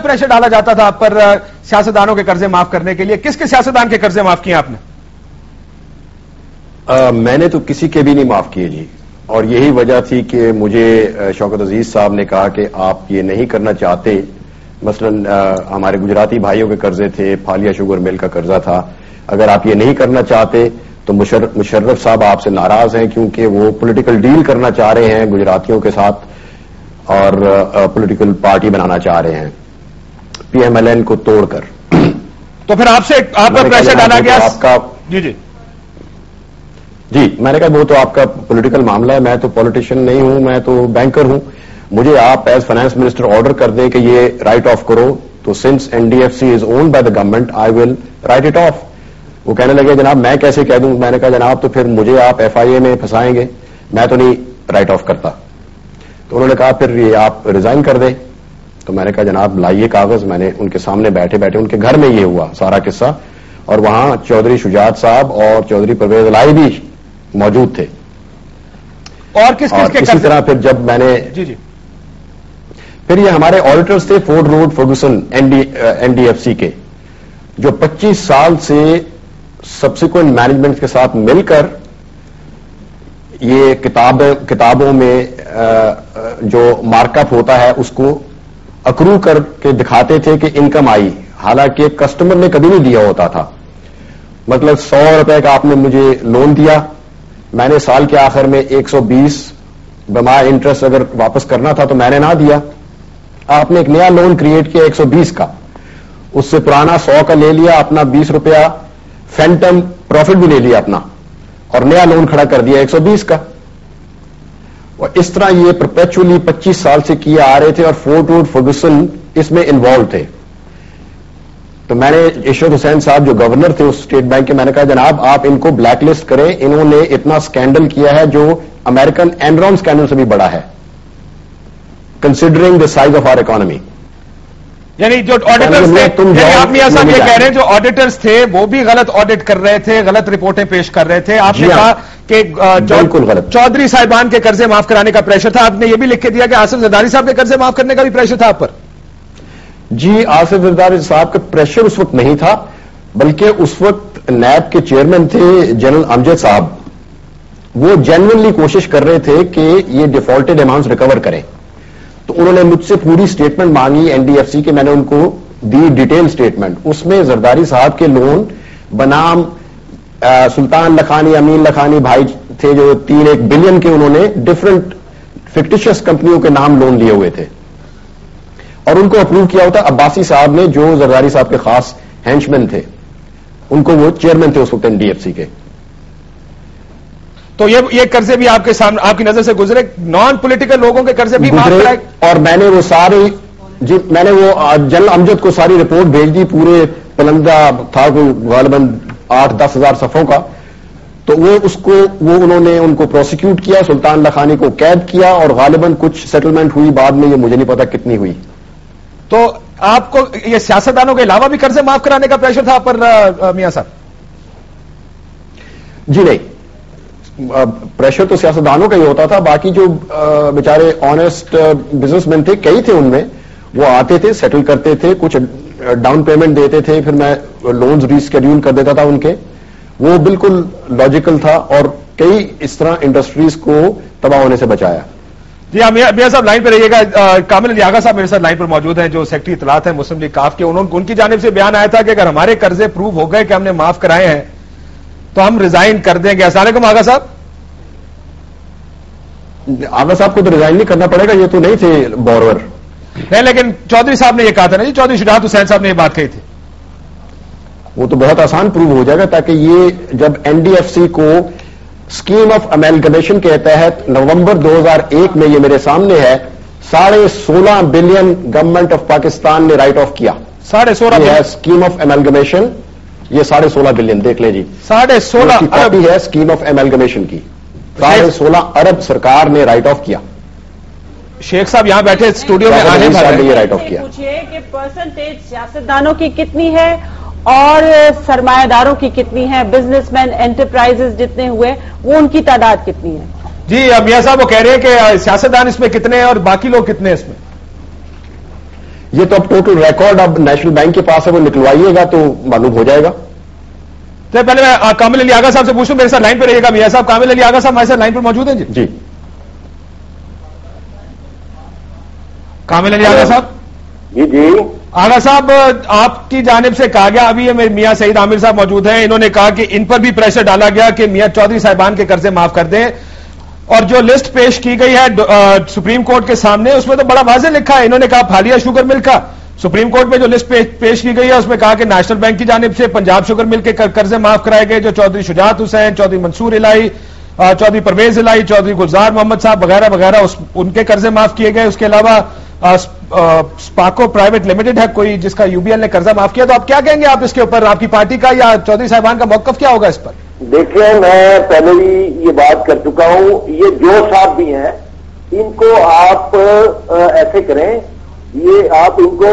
Pressure ڈالا جاتا تھا آپ پر سیاستدانوں کے قرضے معاف کرنے کے لیے؟ کس کے سیاستدان کے قرضے معاف کیے آپ نے؟ میں نے تو کسی کے بھی نہیں معاف کیے جی، اور یہی وجہ تھی کہ مجھے شوکت عزیز صاحب نے کہا کہ آپ یہ نہیں کرنا چاہتے. مثلا ہمارے گجراتی بھائیوں کے قرضے تھے، پھالیا شوگر مل کا قرضہ تھا، اگر آپ یہ نہیں کرنا چاہتے تو مشرف صاحب آپ سے ناراض ہیں کیونکہ وہ پولیٹیکل ڈیل کرنا چاہ رہے ہیں گجراتیوں کے ساتھ اور پولیٹیکل پارٹی بنانا چاہ رہے ہیں پی ایم ایل این کو توڑ کر. تو پھر آپ پر پریشر ڈالا گیا آپ کا؟ جی میں نے کہا وہ تو آپ کا پولیٹیکل معاملہ ہے، میں تو پولیٹیشین نہیں ہوں، میں تو بینکر ہوں. مجھے آپ ایز فائنانس منسٹر آرڈر کر دیں کہ یہ رائٹ آف کرو، تو since N D F C is owned by the government I will write it off. وہ کہنے لگے جناب میں کیسے کہہ دوں؟ میں نے کہا جناب تو پھر مجھے آپ ایف آئی اے میں پھنسائیں گے، میں تو نہیں رائٹ آف کرتا. تو انہوں نے کہا پھر یہ آپ ریزائن کر دیں. تو میں نے کہا جناب لائیے کاغذ. میں نے ان کے سامنے بیٹھے بیٹھے ان کے گھر میں یہ ہوا سارا قصہ، اور وہاں چودھری شجاعت صاحب اور چودھری پرویز الہی بھی موجود تھے. اور کسی طرح پھر جب میں نے پھر یہ ہمارے آڈیٹرز تھے Ford Rhodes Ferguson N D F C کے، جو 25 سال سے سبسیکوینٹ مینجمنٹ کے ساتھ مل کر یہ کتابوں میں جو مارک اپ ہوتا ہے اس کو اکرو کر کے دکھاتے تھے کہ انکم آئی، حالانکہ کسٹمر نے کبھی نہیں دیا ہوتا تھا. مطلب 100 روپے کا آپ نے مجھے لون دیا، میں نے سال کے آخر میں 120 بما انٹرسٹ اگر واپس کرنا تھا تو میں نے نہ دیا. آپ نے ایک نیا لون کریٹ کیا 120 کا، اس سے پرانا 100 کا لے لیا، اپنا 20 روپیہ فینٹم پروفٹ بھی لے لیا اپنا، اور نیا لون کھڑا کر دیا 120 کا. اور اس طرح یہ پرپیچولی 25 سال سے کیے آ رہے تھے، اور فورڈ روڈ فرگوسن اس میں انوالو تھے. تو میں نے عشرت حسین صاحب جو گورنر تھے اس اسٹیٹ بینک کے، میں نے کہا جناب آپ ان کو بلیک لسٹ کریں، انہوں نے اتنا اسکینڈل کیا ہے جو امریکن اینرون اسکینڈل سے بھی بڑا ہے considering the size of our economy. یعنی جو آڈیٹرز تھے، آپ میاں صاحب یہ کہہ رہے ہیں جو آڈیٹرز تھے وہ بھی غلط آڈٹ کر رہے تھے، غلط رپورٹیں پیش کر رہے تھے. آپ نے کہا کہ چودھری صاحبان کے قرضے معاف کرانے کا پریشر تھا، آپ نے یہ بھی لکھ کے دیا کہ آصف زرداری صاحب کے قرضے معاف کرنے کا بھی پریشر تھا آپ پر. جی آصف زرداری صاحب کا پریشر اس وقت نہیں تھا، بلکہ اس وقت نیب کے چیئرمین تھے جنرل امجد صاحب، وہ جینوئنلی کوشش کر رہے تھے کہ یہ ڈیفالٹڈ اماؤنٹس ریکور کریں. تو انہوں نے مجھ سے پوری اسٹیٹمنٹ مانگی این ڈی ایف سی کے، میں نے ان کو دی ڈیٹیل اسٹیٹمنٹ. اس میں زرداری صاحب کے لون بنام سلطان لکھانی امین لکھانی بھائی تھے جو 3 بلین کے انہوں نے ڈفرنٹ فکٹیشس کمپنیوں کے نام لون لیے ہوئے تھے، اور ان کو اپروو کیا ہوتا عباسی صاحب نے جو زرداری صاحب کے خاص ہینچمین تھے، ان کو وہ چیئرمین تھے اس وقت این ڈی ایف سی کے. تو یہ قرضے بھی آپ کے سامنے آپ کی نظر سے گزرے، نان پولیٹیکل لوگوں کے قرضے بھی معاف کرائے. اور میں نے وہ سارے میں نے وہ جنرل امجد کو ساری رپورٹ بھیج دی، پورے پلندہ تھا کوئی غالباً 8-10 ہزار صفحوں کا. تو وہ انہوں نے ان کو پروسیکیوٹ کیا، سلطان لکھانی کو قید کیا، اور غالباً کچھ سیٹلمنٹ ہوئی بعد میں، یہ مجھے نہیں پتا کتنی ہوئی. تو آپ کو یہ سیاستدانوں کے علاوہ بھی قرضے معاف کرانے کا پریشر تھا آپ پر میاں صاحب؟ جی نہیں، پریشر تو سیاستدانوں کا ہی ہوتا تھا. باقی جو بیچارے آنےسٹ بزنس مین تھے، کئی تھے ان میں، وہ آتے تھے سیٹل کرتے تھے، کچھ ڈاؤن پیمنٹ دیتے تھے، پھر میں لونز ریسکیڈیول کر دیتا تھا ان کے. وہ بالکل لاجیکل تھا، اور کئی اس طرح انڈسٹریز کو تباہ ہونے سے بچایا. جی میاں صاحب لائن پہ رہیے گا. کامل علی آغا صاحب میرے ساتھ لائن پر موجود ہیں جو سیکٹری اطلاعات ہیں مسلم لیگ کاف کے. ان کی جانب سے بیان آیا تھا کہ اگر ہمارے قرضے پروو ہو گئے کہ ہم نے معاف کرائے ہیں تو ہم ریزائن کر دیں گے. السلام علیکم آغا صاحب. آغا صاحب کو تو ریزائن نہیں کرنا پڑے گا، یہ تو نہیں تھے بورور. نہیں، لیکن چودھری صاحب نے یہ کہا تھا نا جی، چودھری شجاعت حسین صاحب نے یہ بات کہی تھی. وہ تو بہت آسان پروو ہو جائے گا، تاکہ یہ جب این ڈی ایف سی کو اسکیم آف امیلگمیشن کے تحت نومبر 2001 میں، یہ میرے سامنے ہے، 16.5 بلین گورنمنٹ آف پاکستان نے رائٹ آف کیا. 16.5 ہے اسکیم آف امیلگمیشن، یہ 16.5 بلین دیکھ لیں جی. 16.5 کاپی ہے اسکیم آف امیلگمیشن کی. 16.5 ارب سرکار نے رائٹ آف کیا. شیخ صاحب یہاں بیٹھے اسٹوڈیو میں آنے والے یہ رائٹ آف کیا. پوچھیے کہ پرسنٹیج سیاستدانوں کی کتنی ہے اور سرمایہ داروں کی کتنی ہے، بزنس مین انٹرپرائزز جتنے ہوئے وہ ان کی تعداد کتنی ہے؟ جی میاں صاحب وہ کہہ رہے ہیں کہ سیاستدان اس میں کتنے ہیں اور باقی لوگ کتنے ہیں اس میں؟ یہ تو اب ٹوٹل ریکارڈ اب نیشنل بینک کے پاس ہے، وہ نکلوائیے گا تو معلوم ہو جائے گا. تو پہلے میں کامل علی آغا صاحب سے پوچھوں، میرے ساتھ لائن پہ رہیے گا. میاں صاحب، کامل علی آغا صاحب ہمارے ساتھ لائن پہ موجود ہیں؟ جی کامل علی آغا صاحب. جی آغا صاحب، آپ کی جانب سے کہا گیا، ابھی یہ میاں سعید عامر صاحب موجود ہیں، انہوں نے کہا کہ ان پر بھی پریشر ڈالا گیا کہ میاں چودھری صاحبان کے قرضے معاف کر دیں، اور جو لسٹ پیش کی گئی ہے سپریم کورٹ کے سامنے، اس میں تو بڑا واضح لکھا ہے. انہوں نے کہا پھالیا شوگر مل کا، سپریم کورٹ میں جو لسٹ پیش کی گئی ہے اس میں کہا کہ نیشنل بینک کی جانب سے پنجاب شوگر مل کے قرضے معاف کرائے گئے، جو چودھری شجاعت حسین، چودھری منصور الہی، چودھری پرویز الہی، چودھری گلزار محمد صاحب وغیرہ وغیرہ ان کے قرضے معاف کیے گئے. اس کے علاوہ اسپاکو پرائیویٹ لمیٹڈ ہے کوئی جس کا یو بی ایل نے قرضہ معاف کیا. تو آپ کیا کہیں گے آپ اس کے اوپر، آپ کی پارٹی کا یا چودھری صاحبان کا موقف کیا ہوگا اس پر؟ دیکھیں، میں پہلے بھی یہ بات کر چکا ہوں، یہ جو صاحب بھی ہیں ان کو آپ ایسے کریں، یہ آپ ان کو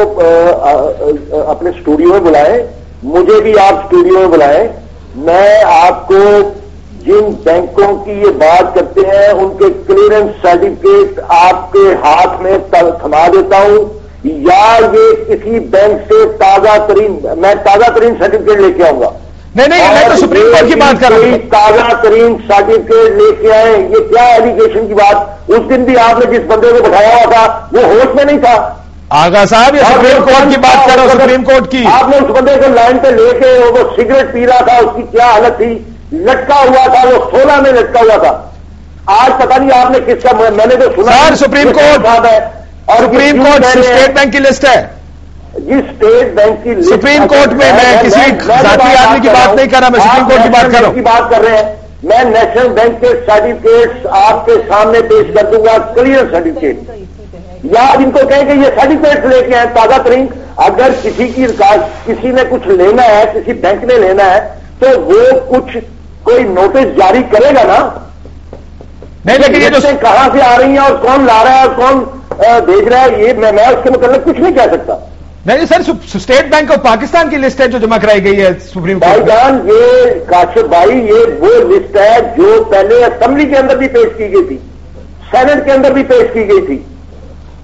اپنے اسٹوڈیو میں بلائیں، مجھے بھی آپ اسٹوڈیو میں بلائیں. میں آپ کو جن بینکوں کی یہ بات کرتے ہیں ان کے کلیئرنس سرٹیفکیٹ آپ کے ہاتھ میں تھما دیتا ہوں، یا یہ کسی بینک سے تازہ ترین سرٹیفکیٹ لے کے آؤں گا. نہیں، میں تو سپریم کورٹ کی بات کر رہا ہوں. تازہ ترین سرٹیفکیٹ لے کے آئے، یہ کیا ایلیگیشن کی بات؟ اس دن بھی آپ نے جس بندے کو بٹھایا ہوا تھا وہ ہوش میں نہیں تھا. آغا صاحب، یہ سپریم کورٹ کی بات کر رہا ہوں، سپریم کورٹ کی. آپ نے اس بندے کو لائن پہ لے کے وہ سگریٹ پی رہا تھا، اس کی کیا حالت تھی، لٹکا ہوا تھا، وہ 16 میں لٹکا ہوا تھا. آج پتہ نہیں آپ نے کس کا، میں نے تو سنا سر سپریم کورٹ ہے، اور سپریم کورٹ اسٹیٹ بینک کی لسٹ ہے جی، اسٹیٹ بینک کی لسٹ سپریم کورٹ میں. میں کسی ذاتی آدمی کی بات نہیں کر رہا، میں سپریم کورٹ کی بات کر رہا ہوں. بات کر رہے ہیں. میں نیشنل بینک کے سرٹیفکیٹس آپ کے سامنے پیش کر دوں گا، کلیئر سرٹیفکیٹ. یا ان کو کہیں کہ یہ سرٹیفکیٹ لے کے آئے تازہ ترین. اگر کسی نے کچھ لینا ہے، کسی بینک نے لینا ہے تو وہ کوئی نوٹس جاری کرے گا نا. نہیں، لیکن یہ جو کہاں سے آ رہی ہیں اور کون لا رہا ہے اور کون بھیج رہا ہے، یہ میں اس کے متعلق کچھ نہیں کہہ سکتا. نہیں سر، اسٹیٹ بینک آف پاکستان کی لسٹ ہے جو جمع کرائی گئی ہے سپریم کورٹ. بھائی جان، یہ کاشف بھائی، یہ وہ لسٹ ہے جو پہلے اسمبلی کے اندر بھی پیش کی گئی تھی، سینٹ کے اندر بھی پیش کی گئی تھی.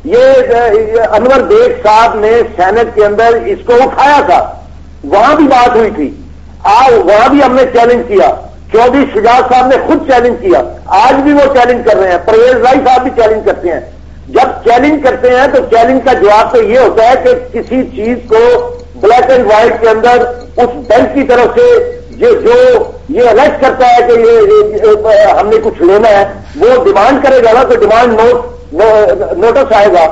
یہ انور بیگ صاحب نے سینٹ کے اندر اس کو اٹھایا تھا، وہاں بھی بات ہوئی تھی. وہاں بھی ہم نے چیلنج کیا، چودھری شجاعت صاحب نے خود چیلنج کیا، آج بھی وہ چیلنج کر رہے ہیں، پرویز رائی صاحب بھی چیلنج کرتے ہیں. جب چیلنج کرتے ہیں تو چیلنج کا جواب تو یہ ہوتا ہے کہ کسی چیز کو بلیک اینڈ وائٹ کے اندر اس بینک کی طرف سے جو یہ الیکٹ کرتا ہے کہ یہ ہم نے کچھ لینا ہے، وہ ڈیمانڈ کرے گا نا، تو ڈیمانڈ نوٹس آئے گا.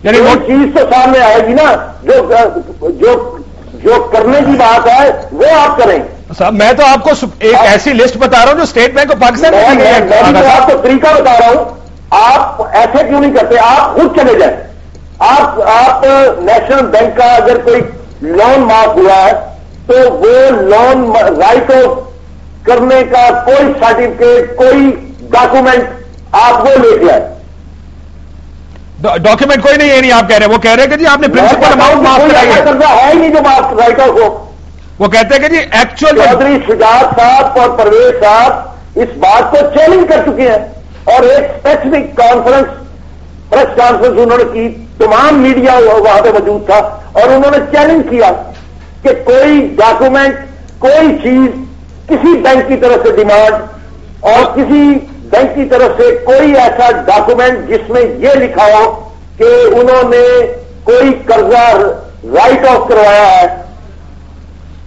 یعنی وہ چیز تو سامنے آئے گی نا، جو کرنے کی بات ہے وہ آپ کریں. صاحب، میں تو آپ کو ایک ایسی لسٹ بتا رہا ہوں جو اسٹیٹ بینک آف پاکستان میں آپ کو طریقہ بتا رہا ہوں. آپ ایسے کیوں نہیں کرتے؟ آپ خود چلے جائیں. آپ نیشنل بینک کا اگر کوئی لون معاف ہوا ہے تو وہ لون رائٹ آف کرنے کا کوئی سرٹیفکیٹ، کوئی ڈاکومنٹ آپ وہ لے کے آئے. ڈاکومنٹ کوئی نہیں ہے، نہیں آپ کہہ رہے ہیں. وہ کہہ رہے ہیں کہ جی آپ نے پرنسپل اماؤنٹ معاف کرائی ہے. قرضہ ہے ہی نہیں جو معاف رائٹ آف ہو. وہ کہتے ہیں کہ جی ایکچوئل چودھری شجاعت صاحب اور پرویز صاحب اس بات کو چیلنج کر چکے ہیں، اور ایک اسپیسیفک پریس کانفرنس انہوں نے کی، تمام میڈیا وہاں پہ موجود تھا، اور انہوں نے چیلنج کیا کہ کوئی ڈاکومنٹ، کوئی چیز کسی بینک کی طرف سے ڈیمانڈ اور کسی بینک کی طرف سے کوئی ایسا ڈاکومنٹ جس میں یہ لکھا ہو کہ انہوں نے کوئی قرضہ رائٹ آف کروایا ہے.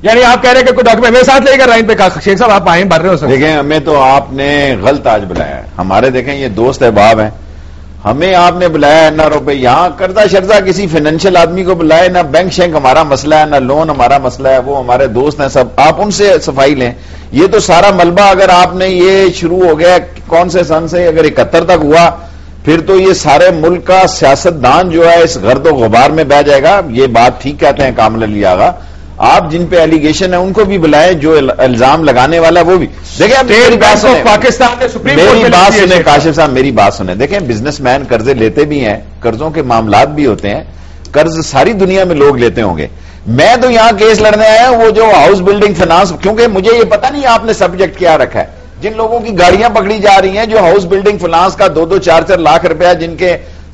یعنی آپ کہہ رہے ہیں کہ کوئی ڈاکومنٹ میرے ساتھ لے کر لائن پہ کہا شیخ صاحب آپ آئیں بھر رہے ہو سر. دیکھیں، ہمیں تو آپ نے غلط آج بلایا ہے. ہمارے دیکھیں یہ دوست احباب ہیں، ہمیں آپ نے بلایا ہے نہ روپے. یہاں قرضہ شرزہ کسی فائنینشیل آدمی کو بلائے، نہ بینک شینک ہمارا مسئلہ ہے، نہ لون ہمارا مسئلہ ہے. وہ ہمارے دوست ہیں سب، آپ ان سے صفائی لیں. یہ تو سارا ملبہ اگر آپ نے یہ شروع ہو گیا کون سے سن سے، اگر 71 تک ہوا، پھر تو یہ سارے ملک کا سیاست دان جو ہے اس گرد و غبار میں بہ جائے گا. یہ بات ٹھیک کہتے ہیں کامل علی آغا. آپ جن پہ ایلیگیشن ہے ان کو بھی بلائیں، جو الزام لگانے والا وہ بھی. دیکھیں میری بات سنیں، پاکستان نے سپریم میری بات سنیں کاشف صاحب، میری بات سنیں. دیکھیں بزنس مین قرضے لیتے بھی ہیں، قرضوں کے معاملات بھی ہوتے ہیں، قرض ساری دنیا میں لوگ لیتے ہوں گے. میں تو یہاں کیس لڑنے آیا ہوں وہ جو ہاؤس بلڈنگ فائنانس، کیونکہ مجھے یہ پتا نہیں آپ نے سبجیکٹ کیا رکھا ہے. جن لوگوں کی گاڑیاں پکڑی جا رہی ہیں جو ہاؤس بلڈنگ فائنانس کا 2-2, 4-4 لاکھ روپیہ جن کے